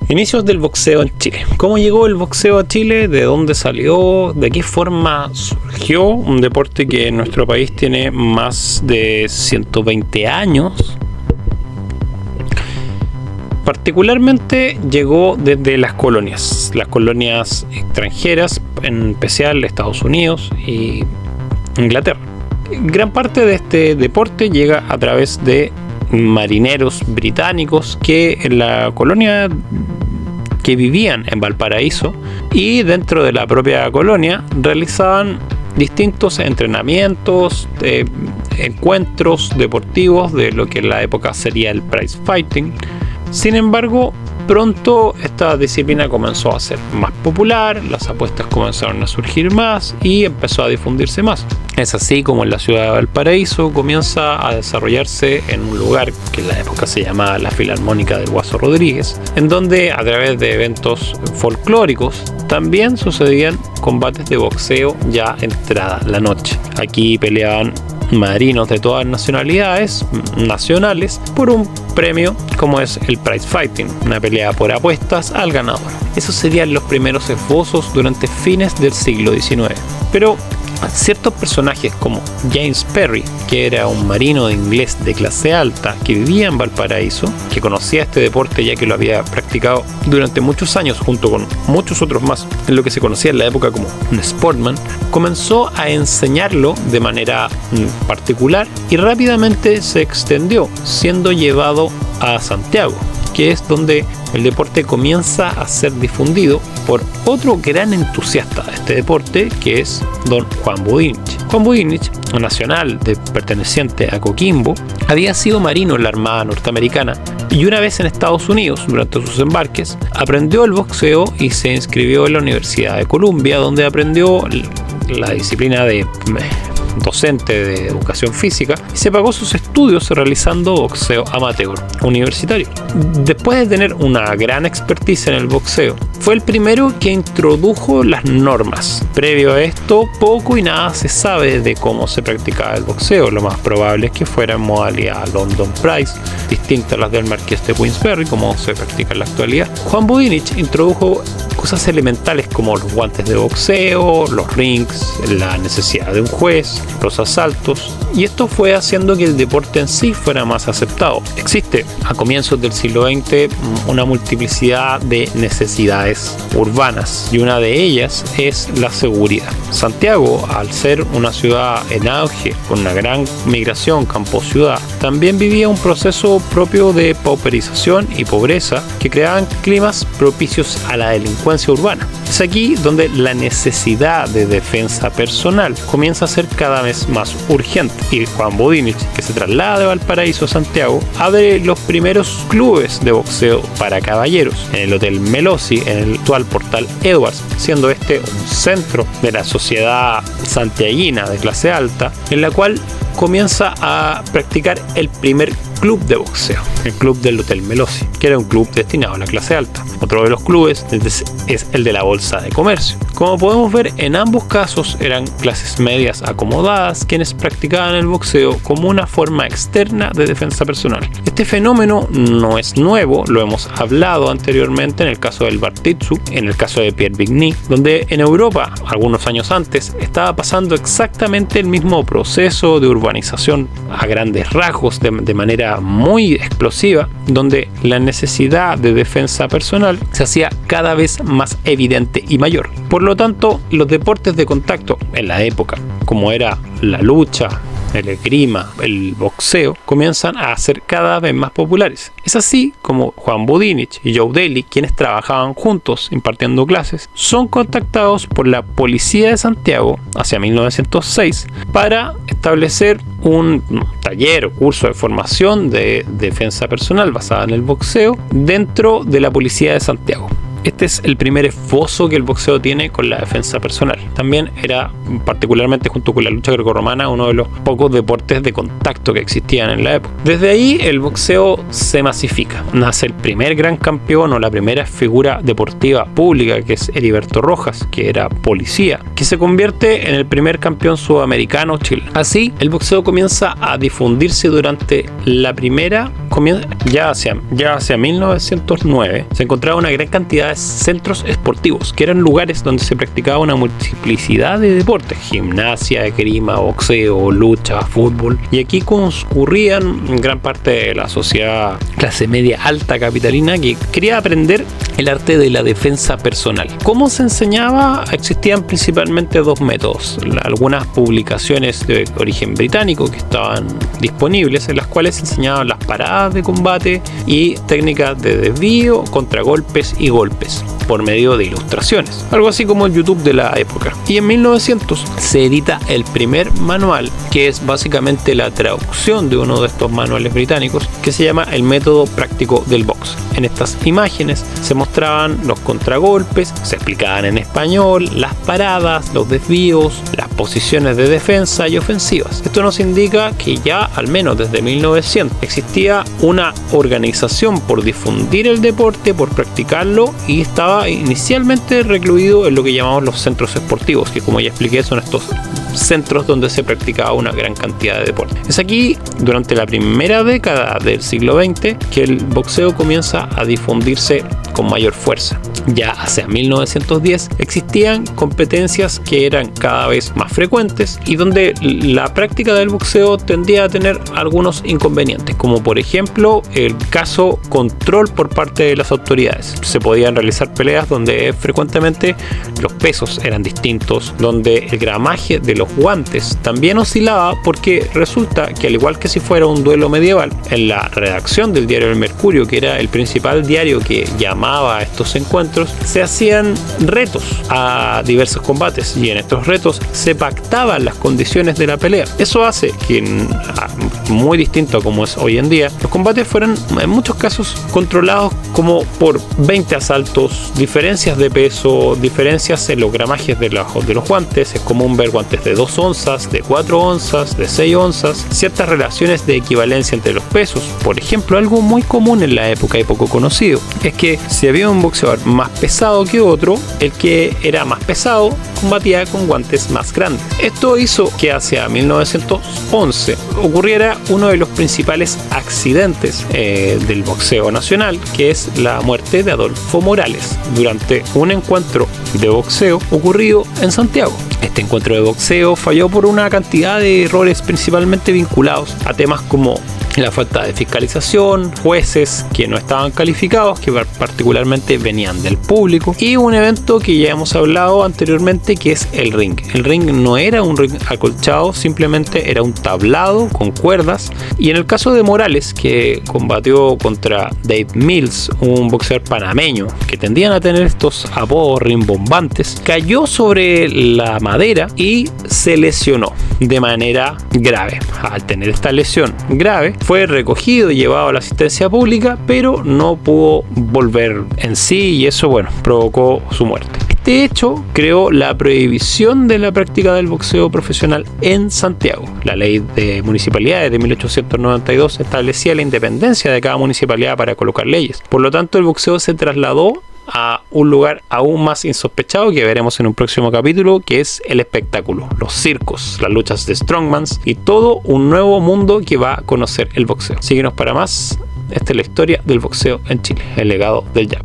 Inicios del boxeo en Chile. ¿Cómo llegó el boxeo a Chile? ¿De dónde salió? ¿De qué forma surgió? Un deporte que en nuestro país tiene más de 120 años. Particularmente llegó desde las colonias extranjeras, en especial Estados Unidos y Inglaterra. Gran parte de este deporte llega a través de marineros británicos que en la colonia que vivían en Valparaíso y dentro de la propia colonia realizaban distintos entrenamientos, encuentros deportivos de lo que en la época sería el prize fighting. Sin embargo, pronto esta disciplina comenzó a ser más popular, las apuestas comenzaron a surgir más y empezó a difundirse más. Es así como en la ciudad de Valparaíso comienza a desarrollarse en un lugar que en la época se llamaba la Filarmónica del Guaso Rodríguez, en donde a través de eventos folclóricos también sucedían combates de boxeo ya entrada la noche. Aquí peleaban marinos de todas nacionalidades nacionales por un premio como es el prize fighting, una pelea por apuestas al ganador. Esos serían los primeros esbozos durante fines del siglo XIX. Pero ciertos personajes como James Perry, que era un marino inglés de clase alta que vivía en Valparaíso, que conocía este deporte ya que lo había practicado durante muchos años junto con muchos otros más, en lo que se conocía en la época como un sportman, comenzó a enseñarlo de manera particular y rápidamente se extendió, siendo llevado a Santiago, que es donde el deporte comienza a ser difundido por otro gran entusiasta de este deporte, que es don Juan Budinich. Juan Budinich, un nacional perteneciente a Coquimbo, había sido marino en la Armada norteamericana y una vez en Estados Unidos, durante sus embarques, aprendió el boxeo y se inscribió en la Universidad de Columbia, donde aprendió la disciplina de docente de educación física y se pagó sus estudios realizando boxeo amateur universitario. Después de tener una gran expertise en el boxeo, fue el primero que introdujo las normas. Previo a esto, poco y nada se sabe de cómo se practicaba el boxeo. Lo más probable es que fuera en modalidad London Prize, distinta a las del Marqués de Queensberry, como se practica en la actualidad. Juan Budinich introdujo cosas elementales como los guantes de boxeo, los rings, la necesidad de un juez, los asaltos, y esto fue haciendo que el deporte en sí fuera más aceptado. Existe a comienzos del siglo XX una multiplicidad de necesidades urbanas y una de ellas es la seguridad. Santiago, al ser una ciudad en auge con una gran migración campo-ciudad, también vivía un proceso propio de pauperización y pobreza que creaban climas propicios a la delincuencia urbana. Es aquí donde la necesidad de defensa personal comienza a ser cada vez más urgente y Juan Budinich, que se traslada de Valparaíso a Santiago, abre los primeros clubes de boxeo para caballeros en el Hotel Melosi, en el actual Portal Edwards, siendo este un centro de la sociedad santiaguina de clase alta, en la cual comienza a practicar el primer club de boxeo, el club del Hotel Melosi, que era un club destinado a la clase alta. Otro de los clubes es el de la Bolsa de Comercio. Como podemos ver, en ambos casos eran clases medias acomodadas quienes practicaban el boxeo como una forma externa de defensa personal. Este fenómeno no es nuevo, lo hemos hablado anteriormente en el caso del Bartitsu, en el caso de Pierre Vigny, donde en Europa, algunos años antes, estaba pasando exactamente el mismo proceso de urbanización a grandes rasgos, de manera muy explosiva, donde la necesidad de defensa personal se hacía cada vez más evidente y mayor. Por lo tanto, los deportes de contacto en la época, como era la lucha, el esgrima, el boxeo, comienzan a ser cada vez más populares. Es así como Juan Budinich y Joe Daly, quienes trabajaban juntos impartiendo clases, son contactados por la policía de Santiago hacia 1906 para establecer un taller o curso de formación de defensa personal basada en el boxeo dentro de la policía de Santiago. Este es el primer esbozo que el boxeo tiene con la defensa personal. También era, particularmente junto con la lucha grecorromana, uno de los pocos deportes de contacto que existían en la época. Desde ahí el boxeo se masifica. Nace el primer gran campeón o la primera figura deportiva pública, que es Heriberto Rojas, que era policía, que se convierte en el primer campeón sudamericano chileno. Así, el boxeo comienza a difundirse durante la primera, ya hacia 1909, se encontraba una gran cantidad de centros esportivos, que eran lugares donde se practicaba una multiplicidad de deportes: gimnasia, esgrima, boxeo, lucha, fútbol. Y aquí concurrían gran parte de la sociedad clase media alta capitalina que quería aprender el arte de la defensa personal. ¿Cómo se enseñaba? Existían principalmente dos métodos. Algunas publicaciones de origen británico que estaban disponibles, en las cuales se enseñaban las paradas de combate y técnicas de desvío, contragolpes y golpes por medio de ilustraciones, algo así como el YouTube de la época. Y en 1900 se edita el primer manual, que es básicamente la traducción de uno de estos manuales británicos, que se llama El método práctico del box. En estas imágenes se mostraban los contragolpes, se explicaban en español las paradas, los desvíos, las posiciones de defensa y ofensivas. Esto nos indica que ya al menos desde 1900 existía una organización por difundir el deporte, por practicarlo, y estaba inicialmente recluido en lo que llamamos los centros esportivos, que, como ya expliqué, son estos centros donde se practicaba una gran cantidad de deporte. Es aquí, durante la primera década del siglo XX, que el boxeo comienza a difundirse con mayor fuerza. Ya hacia 1910 existían competencias que eran cada vez más frecuentes y donde la práctica del boxeo tendía a tener algunos inconvenientes, como por ejemplo el caso control por parte de las autoridades. Se podían realizar peleas donde frecuentemente los pesos eran distintos, donde el gramaje de los guantes también oscilaba, porque resulta que, al igual que si fuera un duelo medieval, en la redacción del diario El Mercurio, que era el principal diario que llamaba a estos encuentros, se hacían retos a diversos combates, y en estos retos se pactaban las condiciones de la pelea. Eso hace que, muy distinto a como es hoy en día, los combates fueran en muchos casos controlados como por 20 asaltos, diferencias de peso, diferencias en los gramajes de los guantes. Es común ver guantes de 2 onzas, de 4 onzas, de 6 onzas, ciertas relaciones de equivalencia entre los pesos. Por ejemplo, algo muy común en la época y poco conocido es que si había un boxeador más pesado que otro, el que era más pesado combatía con guantes más grandes. Esto hizo que hacia 1911 ocurriera uno de los principales accidentes del boxeo nacional, que es la muerte de Adolfo Morales durante un encuentro de boxeo ocurrido en Santiago. Este encuentro de boxeo falló por una cantidad de errores, principalmente vinculados a temas como la falta de fiscalización, jueces que no estaban calificados, que particularmente venían del público, y un evento que ya hemos hablado anteriormente, que es el ring. El ring no era un ring acolchado, simplemente era un tablado con cuerdas, y en el caso de Morales, que combatió contra Dave Mills, un boxeador panameño que tendían a tener estos apodos rimbombantes, cayó sobre la madera y se lesionó de manera grave. Al tener esta lesión grave, fue recogido y llevado a la asistencia pública, pero no pudo volver en sí, y eso, provocó su muerte. Este hecho creó la prohibición de la práctica del boxeo profesional en Santiago. La ley de municipalidades de 1892 establecía la independencia de cada municipalidad para colocar leyes. Por lo tanto, el boxeo se trasladó a un lugar aún más insospechado, que veremos en un próximo capítulo, que es el espectáculo, los circos, las luchas de strongmans y todo un nuevo mundo que va a conocer el boxeo. Síguenos para más. Esta es la historia del boxeo en Chile, el legado del jab.